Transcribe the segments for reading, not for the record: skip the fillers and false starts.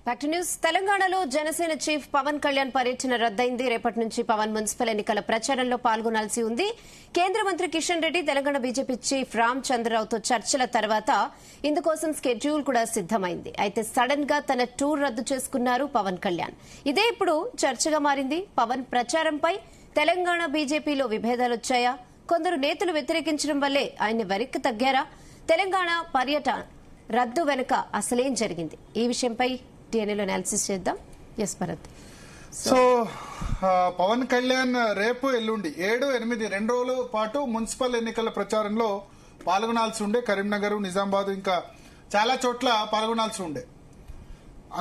Back to news. తెలంగాణలో Janasena chief Pawan Kalyan పర్యటన రద్దయింది. రేపటి నుంచి పవన్ మున్సిపల్ ఎన్నికల ప్రచారంలో పాల్గొనాల్సి ఉంది. కేంద్ర మంత్రి కిషన్ రెడ్డి తెలంగాణ బీజేపీ చీఫ్ రామచంద్రరావుతో చర్చల తర్వాత ఇందుకోసం స్కెడ్యూల్ కూడా సిద్దమైంది. అయితే సడన్ గా తన టూర్ రద్దు చేసుకున్నారు పవన్ కళ్యాణ్. ఇదే ఇప్పుడు చర్చగా మారింది. పవన్ ప్రచారంపై తెలంగాణ బీజేపీలో విభేదాలొచ్చాయా? కొందరు నేతలు వ్యతిరేకించడం వల్లే ఆయన వెనక్కి తగ్గారా? తెలంగాణ పర్యటన రద్దు వెనుక అసలేం జరిగింది? ఈ విషయంపై టీఎన్ఏలో అనాలిసిస్ చేద్దాం. ఎస్ భరత్. సో పవన్ కళ్యాణ్ రేపు ఎల్లుండి 7-8 2 రోజుల పాటు మున్సిపల్ ఎన్నికల ప్రచారంలో పాల్గొనాల్సి ఉండే. కరీంనగర్, నిజామాబాద్ ఇంకా చాలా చోట్ల పాల్గొనాల్సి ఉండే.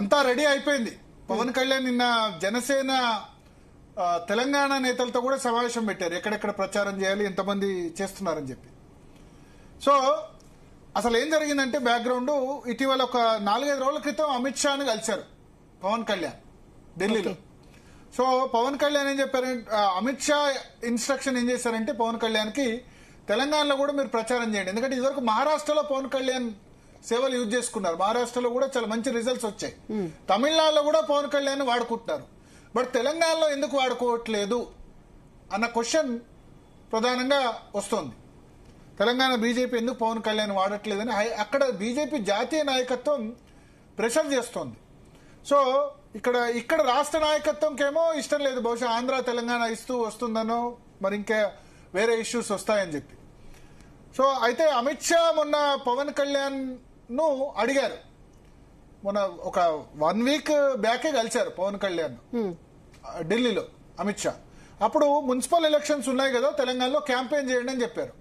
అంతా రెడీ అయిపోయింది. పవన్ కళ్యాణ్ నిన్న జనసేన తెలంగాణ నేతలతో కూడా సమావేశం పెట్టారు. ఎక్కడెక్కడ ప్రచారం చేయాలి, ఎంతమంది చేస్తున్నారని చెప్పి. సో అసలు ఏం జరిగిందంటే బ్యాక్గ్రౌండ్, ఇటీవల ఒక 4-5 రోజుల క్రితం అమిత్ షాను కలిశారు పవన్ కళ్యాణ్ ఢిల్లీలో. సో పవన్ కళ్యాణ్ ఏం చెప్పారంటే, అమిత్ షా ఇన్స్ట్రక్షన్ ఏం చేశారంటే పవన్ కళ్యాణ్ కి, తెలంగాణలో కూడా మీరు ప్రచారం చేయండి. ఎందుకంటే ఇదివరకు మహారాష్ట్రలో పవన్ కళ్యాణ్ సేవలు యూజ్ చేసుకున్నారు. మహారాష్ట్రలో కూడా చాలా మంచి రిజల్ట్స్ వచ్చాయి. తమిళనాడులో కూడా పవన్ కళ్యాణ్ వాడుకుంటున్నారు. బట్ తెలంగాణలో ఎందుకు వాడుకోవట్లేదు అన్న క్వశ్చన్ ప్రధానంగా వస్తోంది. తెలంగాణ బీజేపీ ఎందుకు పవన్ కళ్యాణ్ వాడట్లేదని అక్కడ బీజేపీ జాతీయ నాయకత్వం ప్రెషర్ చేస్తోంది. సో ఇక్కడ రాష్ట్ర నాయకత్వంకేమో ఇష్టం లేదు. బహుశా ఆంధ్ర తెలంగాణ ఇస్తూ వస్తుందనో మరి ఇంకా వేరే ఇష్యూస్ వస్తాయని చెప్పి. సో అయితే అమిత్ షా మొన్న పవన్ కళ్యాణ్ ను అడిగారు. మొన్న ఒక 1 వీక్ బ్యాకే కలిశారు పవన్ కళ్యాణ్ ఢిల్లీలో అమిత్ షా. అప్పుడు మున్సిపల్ ఎలక్షన్స్ ఉన్నాయి కదా తెలంగాణలో, క్యాంపెయిన్ చేయండి అని చెప్పారు.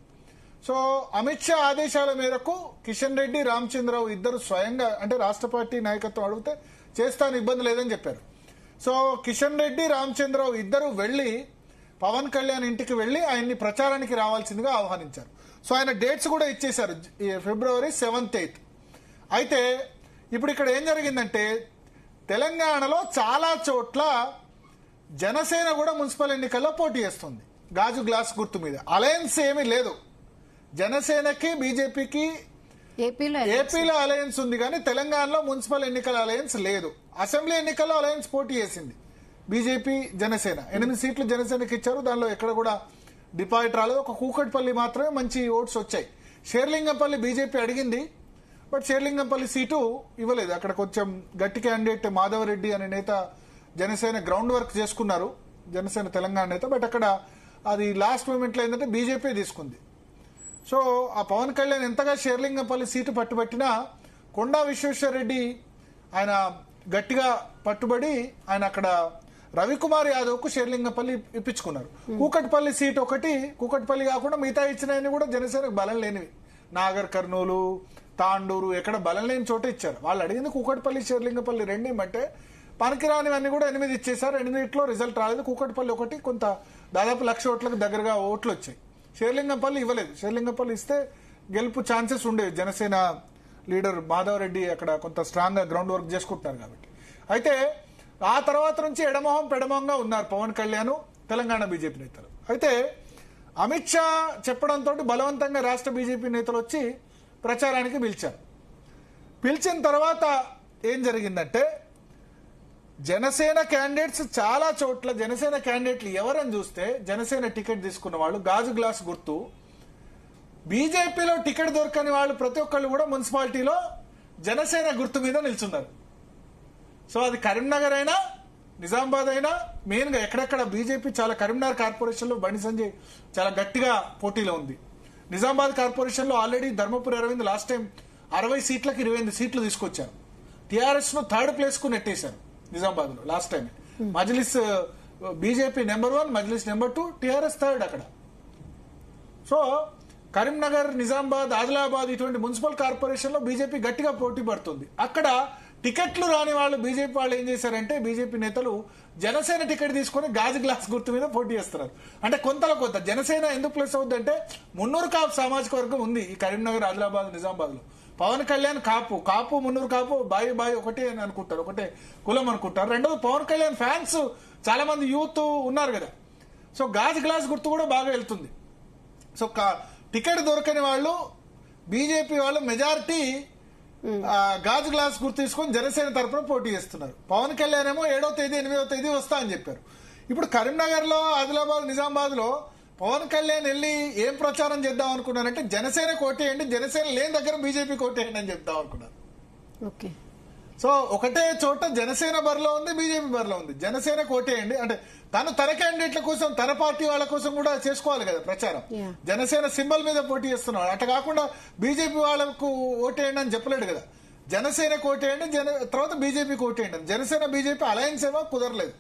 సో అమిత్ షా ఆదేశాల మేరకు కిషన్ రెడ్డి, రామచంద్రరావు ఇద్దరు స్వయంగా, అంటే రాష్ట్ర పార్టీ నాయకత్వం అడిగితే చేస్తాను, ఇబ్బంది లేదని చెప్పారు. సో కిషన్ రెడ్డి, రామచంద్రరావు ఇద్దరు వెళ్లి పవన్ కళ్యాణ్ ఇంటికి వెళ్లి ఆయన్ని ప్రచారానికి రావాల్సిందిగా ఆహ్వానించారు. సో ఆయన డేట్స్ కూడా ఇచ్చేశారు, ఫిబ్రవరి 7th, 8th. అయితే ఇప్పుడు ఇక్కడ ఏం జరిగిందంటే, తెలంగాణలో చాలా చోట్ల జనసేన కూడా మున్సిపల్ ఎన్నికల్లో పోటీ చేస్తుంది గాజు గ్లాస్ గుర్తు మీద. అలయన్స్ ఏమీ లేదు. జనసేనకి బీజేపీకి ఏపీలో అలయన్స్ ఉంది, కానీ తెలంగాణలో మున్సిపల్ ఎన్నికల అలయన్స్ లేదు. అసెంబ్లీ ఎన్నికల్లో అలయన్స్ పోటీ చేసింది బీజేపీ, జనసేన. 8 సీట్లు జనసేనకి ఇచ్చారు. దానిలో ఎక్కడ కూడా డిపాజిట్ రాలేదు. ఒక కూకట్పల్లి మాత్రమే మంచి ఓట్స్ వచ్చాయి. షేర్లింగంపల్లి బీజేపీ అడిగింది, బట్ షేర్లింగంపల్లి సీటు ఇవ్వలేదు. అక్కడ కొంచెం గట్టి క్యాండిడేట్ మాధవరెడ్డి అనే నేత జనసేన గ్రౌండ్ వర్క్ చేసుకున్నారు, జనసేన తెలంగాణ నేత. బట్ అక్కడ అది లాస్ట్ మూమెంట్లో ఏంటంటే బీజేపీ తీసుకుంది. సో ఆ పవన్ కళ్యాణ్ ఎంతగా షేర్లింగంపల్లి సీటు పట్టుబట్టినా కొండా విశ్వేశ్వరరెడ్డి ఆయన గట్టిగా పట్టుబడి ఆయన అక్కడ రవికుమార్ యాదవ్ కు షేర్లింగంపల్లి ఇప్పించుకున్నారు. కూకట్పల్లి సీట్ ఒకటి, కూకట్పల్లి కాకుండా మిగతా ఇచ్చినవి కూడా జనసేనకు బలం లేనివి. నాగర్ కర్నూలు, తాండూరు ఎక్కడ బలం లేని చోట ఇచ్చారు. వాళ్ళు అడిగింది కూకట్పల్లి, షేర్లింగంపల్లి 2 ఇమ్మంటే పనికిరానివన్నీ కూడా 8 ఇచ్చేశారు. 8లో రిజల్ట్ రాలేదు. కూకట్పల్లి ఒకటి కొంత దాదాపు 1,00,000 ఓట్లకు దగ్గరగా ఓట్లు వచ్చాయి. షేర్లింగంపల్లి ఇవ్వలేదు. షేర్లింగంపల్లి ఇస్తే గెలుపు ఛాన్సెస్ ఉండేవి. జనసేన లీడర్ మాధవరెడ్డి అక్కడ కొంత స్ట్రాంగ్ గా గ్రౌండ్ వర్క్ చేసుకుంటున్నారు కాబట్టి. అయితే ఆ తర్వాత నుంచి ఎడమొహం పెడమొహంగా ఉన్నారు పవన్ కళ్యాణ్, తెలంగాణ బీజేపీ నేతలు. అయితే అమిత్ షా చెప్పడంతో బలవంతంగా రాష్ట్ర బీజేపీ నేతలు వచ్చి ప్రచారానికి పిలిచారు. పిలిచిన తర్వాత ఏం జరిగిందంటే, జనసేన క్యాండిడేట్స్ చాలా చోట్ల, జనసేన క్యాండిడేట్లు ఎవరని చూస్తే జనసేన టికెట్ తీసుకున్న వాళ్ళు గాజు గ్లాస్ గుర్తు, బీజేపీలో టికెట్ దొరకని వాళ్ళు ప్రతి ఒక్కళ్ళు కూడా మున్సిపాలిటీలో జనసేన గుర్తు మీద నిల్చున్నారు. సో అది కరీంనగర్ అయినా నిజామాబాద్ అయినా మెయిన్ గా ఎక్కడెక్కడ బీజేపీ చాలా, కరీంనగర్ కార్పొరేషన్ లో బండి సంజయ్ చాలా గట్టిగా పోటీలో ఉంది. నిజామాబాద్ కార్పొరేషన్ లో already Dharmapuri Arvind last time 60 సీట్లకు 28 సీట్లు తీసుకొచ్చారు. టీఆర్ఎస్ ను 3rd ప్లేస్ కు నెట్టేశారు నిజామాబాద్ లో last time. Majlis BJP number 1, Majlis number 2, TRS 3rd అక్కడ. సో కరీంనగర్, నిజామాబాద్, ఆదిలాబాద్ ఇటువంటి మున్సిపల్ కార్పొరేషన్ లో బీజేపీ గట్టిగా పోటీ పడుతుంది. అక్కడ టికెట్లు రాని వాళ్ళు బీజేపీ వాళ్ళు ఏం చేశారంటే, బీజేపీ నేతలు జనసేన టికెట్ తీసుకుని గాజు గ్లాస్ గుర్తు మీద పోటీ చేస్తున్నారు. అంటే కొంతలో కొంత జనసేన ఎందుకు ప్లస్ అవుతుందంటే, మున్నూరు కాపు సామాజిక వర్గం ఉంది ఈ కరీంనగర్, ఆదిలాబాద్, నిజామాబాద్ లో. పవన్ కళ్యాణ్ కాపు మున్నూరు కాపు బాయి ఒకటే అని అనుకుంటారు, ఒకటే కులం అనుకుంటారు. రెండోది పవన్ కళ్యాణ్ ఫ్యాన్స్ చాలా మంది యూత్ ఉన్నారు కదా. సో గాజు గ్లాస్ గుర్తు కూడా బాగా వెళ్తుంది. సో టికెట్ దొరకని వాళ్ళు, బీజేపీ వాళ్ళు మెజారిటీ గాజు గ్లాస్ గుర్తు తీసుకొని జనసేన తరఫున పోటీ చేస్తున్నారు. పవన్ కళ్యాణ్ ఏమో 7వ తేదీ 8వ తేదీ వస్తా అని చెప్పారు. ఇప్పుడు కరీంనగర్ లో, ఆదిలాబాద్, నిజామాబాద్ లో పవన్ కళ్యాణ్ వెళ్ళి ఏం ప్రచారం చేద్దాం అనుకున్నారంటే జనసేన కోటేయండి, జనసేన లేని దగ్గర బీజేపీ కోటేయండి అని చెప్దాం అనుకున్నారు. ఓకే. సో ఒకటే చోట జనసేన బరిలో ఉంది, బీజేపీ బరిలో ఉంది. జనసేన కోటేయండి అంటే తన క్యాండిడేట్ల కోసం, తన పార్టీ వాళ్ళ కోసం కూడా చేసుకోవాలి కదా ప్రచారం. జనసేన సింబల్ మీద పోటీ చేస్తున్నాడు. అట్లా కాకుండా బీజేపీ వాళ్ళకు ఓటేయండి అని చెప్పలేడు కదా. జనసేన కోటేయండి, తర్వాత బీజేపీ కోటేయండి. జనసేన బీజేపీ అలయన్స్ ఏమో కుదరలేదు.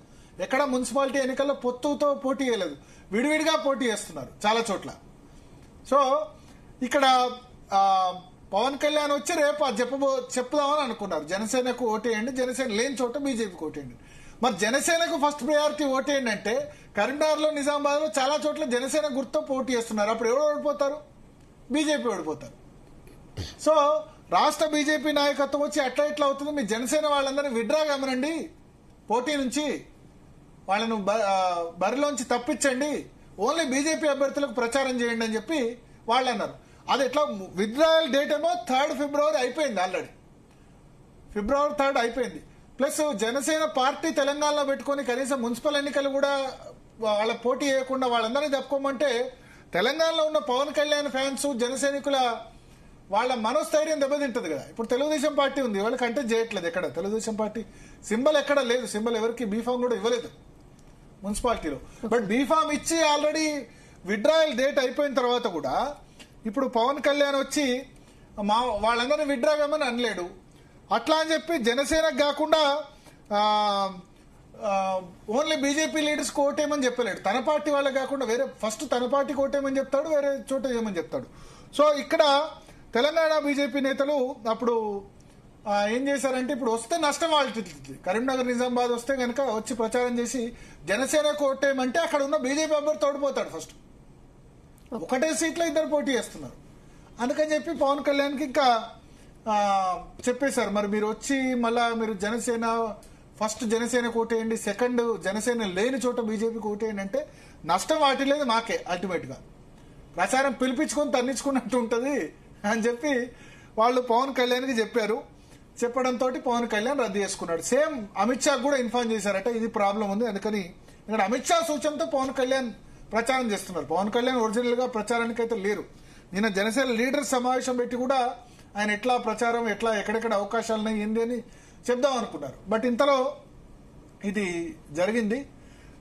ఎక్కడ మున్సిపాలిటీ ఎన్నికల్లో పొత్తుతో పోటీ చేయలేదు, విడివిడిగా పోటీ చేస్తున్నారు చాలా చోట్ల. సో ఇక్కడ పవన్ కళ్యాణ్ వచ్చి రేపు చెప్దామని అనుకున్నారు, జనసేనకు ఓటేయండి, జనసేన లేని చోట బీజేపీకి ఓటేయండి. మరి జనసేనకు ఫస్ట్ ప్రయారిటీ ఓటేయండి అంటే కరీంనగర్ లో, నిజామాబాద్ లో చాలా చోట్ల జనసేన గుర్తు పోటీ చేస్తున్నారు. అప్పుడు ఎవరు ఓడిపోతారు? బీజేపీ ఓడిపోతారు. సో రాష్ట్ర బీజేపీ నాయకత్వం వచ్చి అట్లా ఇట్లా అవుతుంది, మీ జనసేన వాళ్ళందరినీ విడ్రా కమ్మనండి, పోటీ నుంచి వాళ్ళను బరిలోంచి తప్పించండి, ఓన్లీ బీజేపీ అభ్యర్థులకు ప్రచారం చేయండి అని చెప్పి వాళ్ళు అన్నారు. అది ఎట్లా విత్డ్రాయల్ డేట్ ఏమో 3 ఫిబ్రవరి అయిపోయింది, ఆల్రెడీ ఫిబ్రవరి 3 అయిపోయింది. ప్లస్ జనసేన పార్టీ తెలంగాణలో పెట్టుకొని కనీసం మున్సిపల్ ఎన్నికలు కూడా వాళ్ళ పోటీ చేయకుండా వాళ్ళందరినీ తప్పుకోమంటే తెలంగాణలో ఉన్న పవన్ కళ్యాణ్ ఫ్యాన్స్, జనసైనికుల వాళ్ళ మనోస్థైర్యం దెబ్బతింటది కదా. ఇప్పుడు తెలుగుదేశం పార్టీ ఉంది, వాళ్ళకి కంటెస్ట్ చేయట్లేదు. ఎక్కడ తెలుగుదేశం పార్టీ సింబల్ ఎక్కడ లేదు, సింబల్ ఎవరికి బీఫామ్ కూడా ఇవ్వలేదు మున్సిపాలిటీలో. బట్ బీఫామ్ ఇచ్చి ఆల్రెడీ విత్డ్రాయల్ డేట్ అయిపోయిన తర్వాత కూడా ఇప్పుడు పవన్ కళ్యాణ్ వచ్చి వాళ్ళందరినీ విత్డ్రా కమ్మని అనలేడు. అట్లా అని చెప్పి జనసేనకు కాకుండా ఓన్లీ బీజేపీ లీడర్స్ ఓటేయమని చెప్పలేడు. తన పార్టీ వాళ్ళకి కాకుండా వేరే ఫస్ట్ తన పార్టీకి ఓటేయమని చెప్తాడు, వేరే చోట చేయమని చెప్తాడు. సో ఇక్కడ తెలంగాణ బీజేపీ నేతలు అప్పుడు ఏం చేశారంటే, ఇప్పుడు వస్తే నష్టం వాళ్ళకి, కరీంనగర్, నిజామాబాద్ వస్తే కనుక వచ్చి ప్రచారం చేసి జనసేనకు ఓటేయమంటే అక్కడ ఉన్న బీజేపీ అభ్యర్థి ఓడిపోతాడు. ఫస్ట్ ఒకటే సీట్లో ఇద్దరు పోటీ చేస్తున్నారు. అందుకని చెప్పి పవన్ కళ్యాణ్కి ఇంకా చెప్పేశారు, మరి మీరు వచ్చి మళ్ళా మీరు జనసేన ఫస్ట్ జనసేనకు ఓటేయండి, సెకండ్ జనసేన లేని చోట బీజేపీకి ఓటేయండి అంటే నష్టం వాటి లేదు మాకే, అల్టిమేట్ గా ప్రచారం పిలిపించుకొని తన్నించుకున్నట్టు ఉంటది అని చెప్పి వాళ్ళు పవన్ కళ్యాణ్కి చెప్పారు. చెప్పడంతో పవన్ కళ్యాణ్ రద్దు చేసుకున్నాడు. సేమ్ అమిత్ షా కూడా ఇన్ఫార్మ్ చేశారట, ఇది ప్రాబ్లం ఉంది, అందుకని ఇక్కడ అమిత్ షా సూచనతో పవన్ కళ్యాణ్ ప్రచారం చేస్తున్నారు. పవన్ కళ్యాణ్ ఒరిజినల్ గా ప్రచారానికి అయితే లేరు. నిన్న జనసేన లీడర్స్ సమావేశం పెట్టి కూడా ఆయన ఎట్లా ప్రచారం, ఎట్లా ఎక్కడెక్కడ అవకాశాలున్నాయి ఏంది అని చెప్దాం అనుకున్నారు. బట్ ఇంతలో ఇది జరిగింది.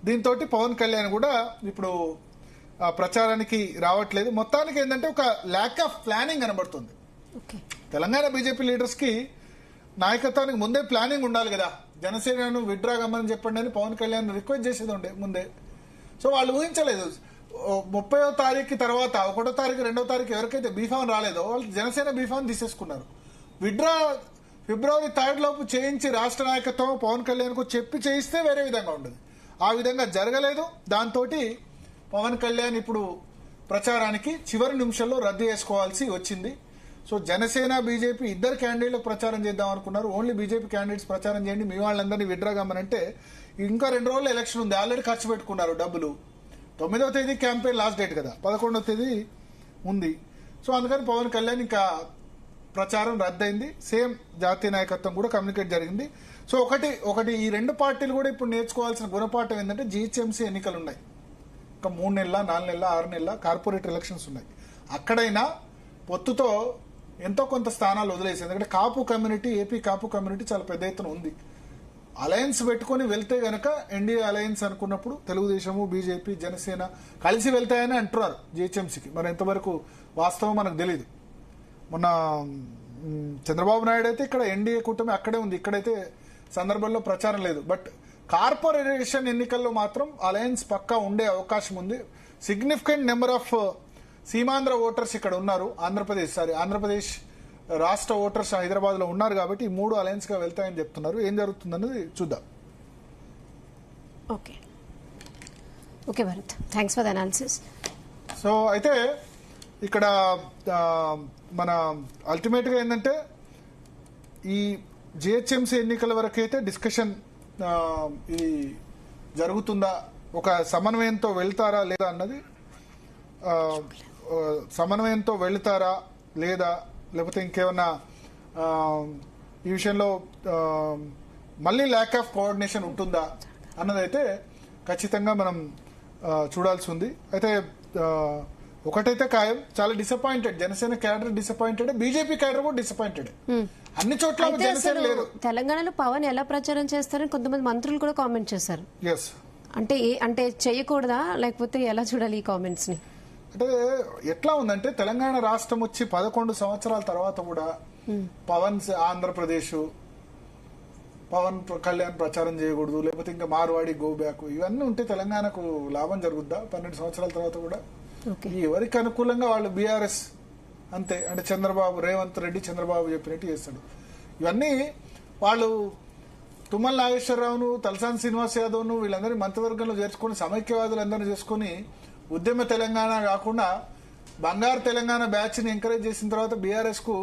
దీంతో పవన్ కళ్యాణ్ కూడా ఇప్పుడు ప్రచారానికి రావట్లేదు. మొత్తానికి ఏంటంటే ఒక ల్యాక్ ఆఫ్ ప్లానింగ్ కనబడుతుంది. తెలంగాణ బీజేపీ లీడర్స్ కి నాయకత్వానికి ముందే ప్లానింగ్ ఉండాలి కదా. జనసేనను విత్డ్రా కమ్మని చెప్పండి అని పవన్ కళ్యాణ్ రిక్వెస్ట్ చేసేది ఉండే ముందే. సో వాళ్ళు ఊహించలేదు 30వ తారీఖు తర్వాత 1వ తారీఖు 2వ తారీఖు ఎవరికైతే బీఫామ్ రాలేదో వాళ్ళు జనసేన బీఫామ్ తీసేసుకున్నారు. విత్డ్రా ఫిబ్రవరి 3 లోపు చేయించి రాష్ట్ర నాయకత్వం పవన్ కళ్యాణ్ కు చెప్పి చేయిస్తే వేరే విధంగా ఉండదు. ఆ విధంగా జరగలేదు. దాంతో పవన్ కళ్యాణ్ ఇప్పుడు ప్రచారానికి చివరి నిమిషంలో రద్దు చేసుకోవాల్సి వచ్చింది. సో జనసేన బీజేపీ ఇద్దరు క్యాండిడేట్లకు ప్రచారం చేద్దాం అనుకున్నారు. ఓన్లీ బీజేపీ క్యాండిడేట్స్ ప్రచారం చేయండి, మీ వాళ్ళందరినీ విత్డ్రా కమ్మనంటే ఇంకా 2 రోజులు ఎలక్షన్ ఉంది, ఆల్రెడీ ఖర్చు పెట్టుకున్నారు డబ్బులు. 9వ తేదీ క్యాంపెయిన్ లాస్ట్ డేట్ కదా, 11వ తేదీ ఉంది. సో అందుకని పవన్ కళ్యాణ్ ఇంకా ప్రచారం రద్దయింది. సేమ్ జాతీయ నాయకత్వం కూడా కమ్యూనికేట్ జరిగింది. సో ఒకటి ఈ 2 పార్టీలు కూడా ఇప్పుడు నేర్చుకోవాల్సిన గుణపాఠం ఏంటంటే, జీహెచ్ఎంసీ ఎన్నికలు ఉన్నాయి, ఇంకా 3 నెలల 4 నెలల 6 నెలల కార్పొరేట్ ఎలక్షన్స్ ఉన్నాయి. అక్కడైనా పొత్తుతో ఎంతో కొంత స్థానాలు వదిలేసి, ఎందుకంటే కాపు కమ్యూనిటీ, ఏపీ కాపు కమ్యూనిటీ చాలా పెద్ద ఎత్తున ఉంది. అలయన్స్ పెట్టుకుని వెళ్తే గనక ఎన్డీఏ అలయన్స్ అనుకున్నప్పుడు తెలుగుదేశము, బీజేపీ, జనసేన కలిసి వెళ్తాయని అంటున్నారు జీహెచ్ఎంసీకి. మరి ఎంతవరకు వాస్తవం మనకు తెలియదు. మొన్న చంద్రబాబు నాయుడు అయితే ఇక్కడ ఎన్డీఏ కూటమి అక్కడే ఉంది, ఇక్కడైతే సందర్భంలో ప్రచారం లేదు. బట్ కార్పొరేషన్ ఎన్నికల్లో మాత్రం అలయన్స్ పక్కా ఉండే అవకాశం ఉంది. Significant number of Seemandhra voters ఇక్కడ ఉన్నారు. ఆంధ్రప్రదేశ్ రాష్ట్ర ఓటర్స్ హైదరాబాద్ లో ఉన్నారు కాబట్టి ఈ 3 అలయన్స్ గా వెళ్తాయని చెప్తున్నారు. ఏం జరుగుతుందన్నది చూద్దాం. Okay Bharat, thanks for the analysis. So అయితే ఇక్కడ మన అల్టిమేట్ గా ఏంటంటే, ఈ జిహెచ్ఎంసీ ఎన్నికల వరకు అయితే డిస్కషన్ ఇది జరుగుతుందా, ఒక సమన్వయంతో వెళ్తారా లేదా అన్నది, సమన్వయంతో వెళ్తారా లేదా లేకపోతే ఇంకేమన్నా ఈ విషయంలో మళ్ళీ ల్యాక్ ఆఫ్ కోఆర్డినేషన్ ఉంటుందా అన్నదైతే ఖచ్చితంగా మనం చూడాల్సి ఉంది. అయితే ఒకటైతే ఖాయం, చాలా disappointed Janasena cadre, disappointed BJP cadre కూడా డిసప్పాయింటెడ్. అన్ని చోట్ల జనసేన లేరు. తెలంగాణలో పవన్ ఎలా ప్రచారం చేస్తారని కొంతమంది మంత్రులు కూడా కామెంట్ చేశారు. ఎస్, అంటే చేయకూడదా, లేకపోతే ఎలా చూడాలి ఈ కామెంట్స్ ని? అంటే ఎట్లా ఉందంటే తెలంగాణ రాష్ట్రం వచ్చి 11 సంవత్సరాల తర్వాత కూడా పవన్ ఆంధ్రప్రదేశ్, పవన్ కళ్యాణ్ ప్రచారం చేయకూడదు, లేకపోతే ఇంకా మార్వాడి గో బ్యాక్, ఇవన్నీ ఉంటే తెలంగాణకు లాభం జరుగుద్దా 12 సంవత్సరాల తర్వాత కూడా? ఎవరికి అనుకూలంగా వాళ్ళు బీఆర్ఎస్ అంతే, అంటే చంద్రబాబు, రేవంత్ రెడ్డి చంద్రబాబు చెప్పినట్టు చేస్తాడు. ఇవన్నీ వాళ్ళు తుమ్మల నాగేశ్వరరావును, తలసాని శ్రీనివాస్ యాదవ్ను వీళ్ళందరినీ మంత్రివర్గంలో చేర్చుకుని సమైక్యవాదులందరూ చేసుకుని ఉద్యమ తెలంగాణ కాకుండా బంగారు తెలంగాణ బ్యాచ్ ని ఎంకరేజ్ చేసిన తర్వాత బీఆర్ఎస్ కు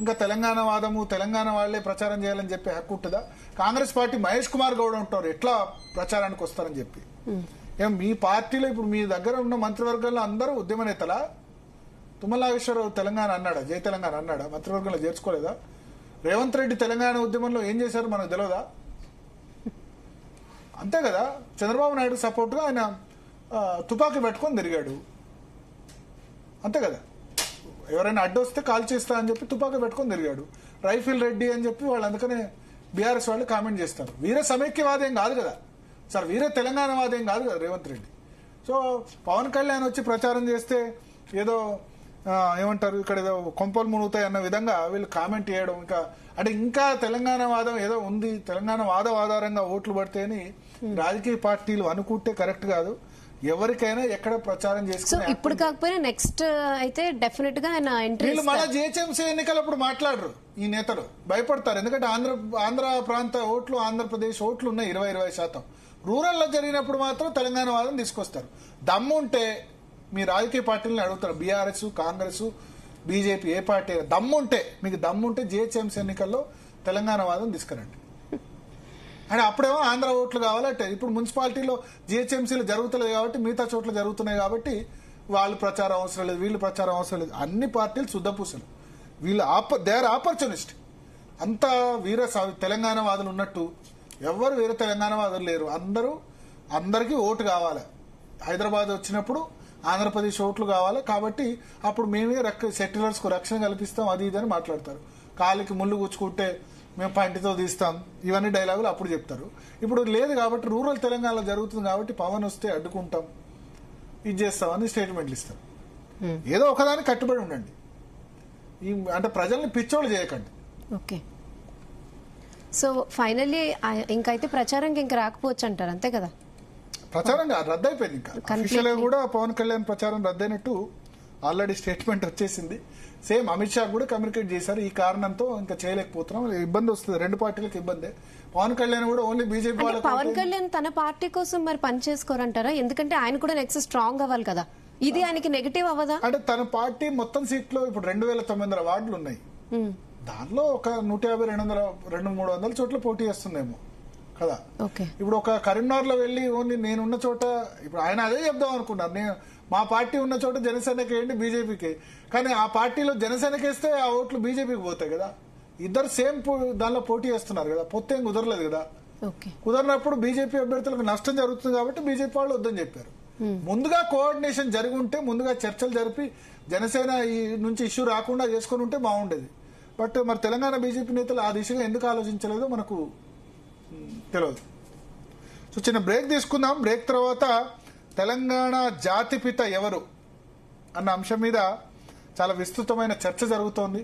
ఇంకా తెలంగాణ వాదము, తెలంగాణ వాళ్లే ప్రచారం చేయాలని చెప్పి హక్కు ఉంటుందా? కాంగ్రెస్ పార్టీ మహేష్ కుమార్ గౌడ్ ఉంటారు ఎట్లా ప్రచారానికి వస్తారని చెప్పి. ఏం మీ పార్టీలో ఇప్పుడు మీ దగ్గర ఉన్న మంత్రివర్గంలో అందరూ ఉద్యమ నేతలా? తుమ్మల నాగేశ్వరరావు తెలంగాణ అన్నాడా, జై తెలంగాణ అన్నాడా? మంత్రివర్గంలో చేర్చుకోలేదా? రేవంత్ రెడ్డి తెలంగాణ ఉద్యమంలో ఏం చేశారు మనకు తెలియదా? అంతే కదా. చంద్రబాబు నాయుడు సపోర్ట్ గా ఆయన తుపాకీ పెట్టుకొని తిరిగాడు, అంతే కదా. ఎవరైనా అడ్డొస్తే కాల్ చేస్తా అని చెప్పి తుపాకీ పెట్టుకొని తిరిగాడు. రైఫిల్ రెడ్డి అని చెప్పి వాళ్ళు అందుకనే బీఆర్ఎస్ వాళ్ళు కామెంట్ చేస్తారు. వీర సమైక్యవాదేం కాదు కదా సార్, వీర తెలంగాణవాదేం కాదు కదా రేవంత్ రెడ్డి. సో పవన్ కళ్యాణ్ వచ్చి ప్రచారం చేస్తే ఏదో ఏమంటారు, ఇక్కడ ఏదో కొంపలు మునుగుతాయి అన్న విధంగా వీళ్ళు కామెంట్ చేయడం, ఇంకా తెలంగాణ వాదం ఏదో ఉంది, తెలంగాణ వాదం ఆధారంగా ఓట్లు పడితే అని రాజకీయ పార్టీలు అనుకుంటే కరెక్ట్ కాదు. ఎవరికైనా ఎక్కడ ప్రచారం చేసుకుని ఇప్పుడు కాకపోయినా నెక్స్ట్ అయితే డెఫినెట్ గా ఆయన వీళ్ళు మళ్ళీ జిహెచ్ఎంసీ ఎన్నికలప్పుడు మాట్లాడరు. ఈ నేతలు భయపడతారు, ఎందుకంటే ఆంధ్ర ప్రాంత ఓట్లు, ఆంధ్రప్రదేశ్ ఓట్లు ఉన్నాయి 20% రూరల్ లో జరిగినప్పుడు మాత్రం తెలంగాణ వాదం తీసుకొస్తారు. దమ్ముంటే మీ రాజకీయ పార్టీలను అడుగుతారు, బీఆర్ఎస్, కాంగ్రెస్, బీజేపీ, ఏ పార్టీ దమ్ముంటే, మీకు దమ్ముంటే జిహెచ్ఎంసీ ఎన్నికల్లో తెలంగాణ వాదం తీసుకురండి అంటే అప్పుడేమో ఆంధ్ర ఓట్లు కావాలంటే. ఇప్పుడు మున్సిపాలిటీలో జిహెచ్ఎంసీలు జరుగుతలేదు కాబట్టి, మిగతా చోట్ల జరుగుతున్నాయి కాబట్టి వాళ్ళు ప్రచారం అవసరం లేదు, వీళ్ళు ప్రచారం అవసరం లేదు. అన్ని పార్టీలు శుద్ధపూసలు, వీళ్ళు దే ఆర్ ఆపర్చునిస్ట్. అంతా వీర తెలంగాణ వాదులు ఉన్నట్టు ఎవరు వీర తెలంగాణ వాదులు లేరు. అందరికీ ఓటు కావాలి. హైదరాబాద్ వచ్చినప్పుడు ఆంధ్రప్రదేశ్ ఓట్లు కావాలి కాబట్టి అప్పుడు మేమే సెటిలర్స్ కు రక్షణ కల్పిస్తాం, అది ఇది అని మాట్లాడతారు. కాలికి ముళ్ళు గుచ్చుకుంటే మేము పంటితో తీస్తాం, ఇవన్నీ డైలాగులు అప్పుడు చెప్తారు. ఇప్పుడు లేదు కాబట్టి, రూరల్ తెలంగాణలో జరుగుతుంది కాబట్టి పవన్ వస్తే అడ్డుకుంటాం, ఇది చేస్తామని స్టేట్మెంట్లు ఇస్తారు. ఏదో ఒకదానికి కట్టుబడి ఉండండి, అంటే ప్రజల్ని పిచ్చోళ్ళు చేయకండి. ఓకే, సో ఫైనల్లీ ఇంకైతే ప్రచారంకి ఇంకా రాకపోవచ్చు అంటారు, అంతే కదా? ప్రచారం రద్దయిపోయింది. ఇంకా అఫీషియల్ గా కూడా పవన్ కళ్యాణ్ ప్రచారం రద్దయినట్టు ఆల్రెడీ స్టేట్మెంట్ వచ్చేసింది. సేమ్ అమిత్ షా కూడా కమ్యూనికేట్ చేశారు, ఈ కారణంతో ఇంకా చేయలేకపోతున్నాం, ఇబ్బంది వస్తుంది, రెండు పార్టీలకు ఇబ్బంది. పవన్ కళ్యాణ్ కూడా ఓన్లీ బీజేపీ వాళ్ళకి. పవన్ కళ్యాణ్ తన పార్టీ కోసం మరి పని చేసుకోరంటారా? ఎందుకంటే ఆయన కూడా నెక్స్ట్ స్ట్రాంగ్ అవ్వాలి కదా, ఇది ఆయనకి నెగటివ్ అవ్వదా? అంటే తన పార్టీ మొత్తం సీట్లో ఇప్పుడు 2900 వార్డులు ఉన్నాయి, దానిలో ఒక 150-200-300 చోట్ల పోటీ చేస్తుందేమో కదా. ఇప్పుడు ఒక కరీంనగర్ లో వెళ్లి ఓన్లీ నేనున్న చోట, ఇప్పుడు ఆయన అదే చెప్దాం అనుకున్నారు, నేను మా పార్టీ ఉన్న చోట జనసేనకి వేయండి, బీజేపీకి, కానీ ఆ పార్టీలో జనసేనకి వేస్తే ఆ ఓట్లు బీజేపీకి పోతాయి కదా. ఇద్దరు సేమ్ దానిలో పోటీ చేస్తున్నారు కదా, పొత్తేం కుదరలేదు కదా. కుదరినప్పుడు బీజేపీ అభ్యర్థులకు నష్టం జరుగుతుంది కాబట్టి బీజేపీ వాళ్ళు వద్దని చెప్పారు. ముందుగా కోఆర్డినేషన్ జరిగి ఉంటే, ముందుగా చర్చలు జరిపి జనసేన ఈ నుంచి ఇష్యూ రాకుండా చేసుకుని ఉంటే బాగుండేది. బట్ మరి తెలంగాణ బీజేపీ నేతలు ఆ దిశగా ఎందుకు ఆలోచించలేదో మనకు తెలియదు. సో చిన్న బ్రేక్ తీసుకుందాం. బ్రేక్ తర్వాత తెలంగాణ జాతిపిత ఎవరు అన్న అంశం మీద చాలా విస్తృతమైన చర్చ జరుగుతోంది.